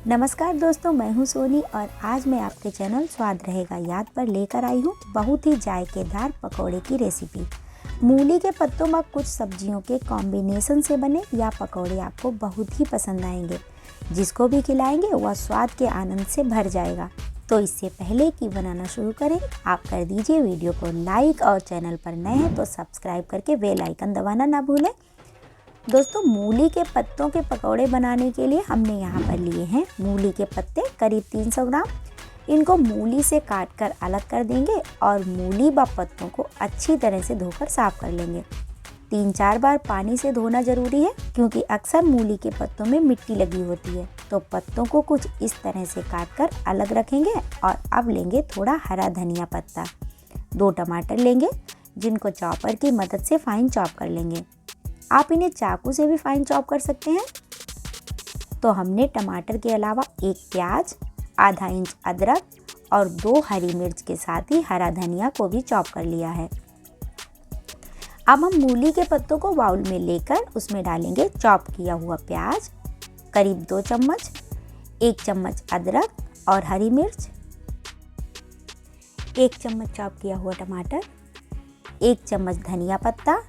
नमस्कार दोस्तों, मैं हूं सोनी और आज मैं आपके चैनल स्वाद रहेगा याद पर लेकर आई हूं बहुत ही जायकेदार पकौड़े की रेसिपी। मूली के पत्तों में कुछ सब्जियों के कॉम्बिनेशन से बने या पकौड़े आपको बहुत ही पसंद आएंगे। जिसको भी खिलाएंगे वह स्वाद के आनंद से भर जाएगा। तो इससे पहले कि बनाना शुरू करें, आप कर दीजिए वीडियो को लाइक और चैनल पर नए हैं तो सब्सक्राइब करके बेल आइकन दबाना ना भूलें। दोस्तों, मूली के पत्तों के पकौड़े बनाने के लिए हमने यहाँ पर लिए हैं मूली के पत्ते करीब 300 ग्राम। इनको मूली से काट कर अलग कर देंगे और मूली व पत्तों को अच्छी तरह से धोकर साफ कर लेंगे। 3-4 बार पानी से धोना ज़रूरी है क्योंकि अक्सर मूली के पत्तों में मिट्टी लगी होती है। तो पत्तों को कुछ इस तरह से काट कर अलग रखेंगे और अब लेंगे थोड़ा हरा धनिया पत्ता। 2 टमाटर लेंगे जिनको चॉपर की मदद से फाइन चॉप कर लेंगे। आप इन्हें चाकू से भी फाइन चॉप कर सकते हैं। तो हमने टमाटर के अलावा 1 प्याज, आधा इंच अदरक और 2 हरी मिर्च के साथ ही हरा धनिया को भी चॉप कर लिया है। अब हम मूली के पत्तों को बाउल में लेकर उसमें डालेंगे चॉप किया हुआ प्याज करीब 2 चम्मच, 1 चम्मच अदरक और हरी मिर्च, 1 चम्मच चॉप किया हुआ टमाटर, 1 चम्मच धनिया पत्ता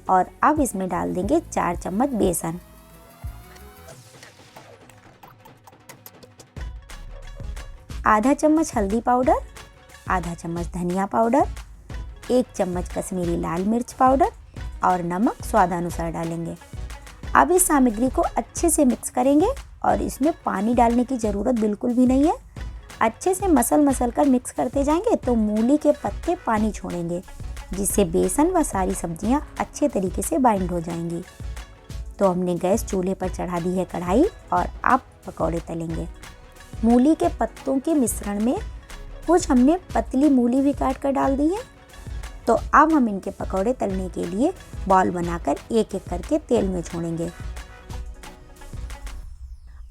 और अब इसमें डाल देंगे 4 चम्मच बेसन। आधा चम्मच हल्दी पाउडर, आधा चम्मच धनिया पाउडर, 1 चम्मच कश्मीरी लाल मिर्च पाउडर और नमक स्वादानुसार डालेंगे। अब इस सामग्री को अच्छे से मिक्स करेंगे और इसमें पानी डालने की ज़रूरत बिल्कुल भी नहीं है। अच्छे से मसल कर मिक्स करते जाएंगे तो मूली के पत्ते पानी छोड़ेंगे, जिससे बेसन व सारी सब्जियां अच्छे तरीके से बाइंड हो जाएंगी। तो हमने गैस चूल्हे पर चढ़ा दी है कढ़ाई और अब पकौड़े तलेंगे। मूली के पत्तों के मिश्रण में कुछ हमने पतली मूली भी काट कर डाल दी है। तो अब हम इनके पकौड़े तलने के लिए बॉल बनाकर एक एक करके तेल में छोड़ेंगे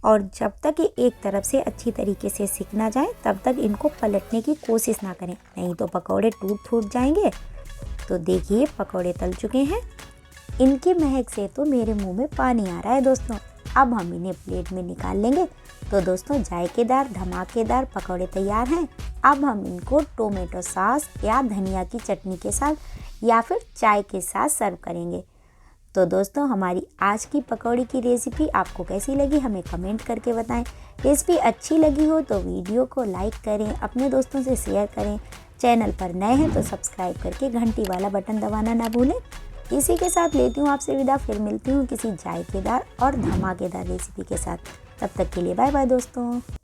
और जब तक ये एक तरफ से अच्छी तरीके से सिक ना जाए तब तक इनको पलटने की कोशिश ना करें, नहीं तो पकौड़े टूट जाएंगे। तो देखिए पकौड़े तल चुके हैं। इनकी महक से तो मेरे मुंह में पानी आ रहा है दोस्तों। अब हम इन्हें प्लेट में निकाल लेंगे। तो दोस्तों, जायकेदार धमाकेदार पकौड़े तैयार हैं। अब हम इनको टोमेटो सॉस या धनिया की चटनी के साथ या फिर चाय के साथ सर्व करेंगे। तो दोस्तों, हमारी आज की पकौड़ी की रेसिपी आपको कैसी लगी हमें कमेंट करके बताएं। रेसिपी अच्छी लगी हो तो वीडियो को लाइक करें, अपने दोस्तों से शेयर करें। चैनल पर नए हैं तो सब्सक्राइब करके घंटी वाला बटन दबाना ना भूलें। इसी के साथ लेती हूँ आपसे विदा, फिर मिलती हूँ किसी जायकेदार और धमाकेदार रेसिपी के साथ। तब तक के लिए बाय बाय दोस्तों।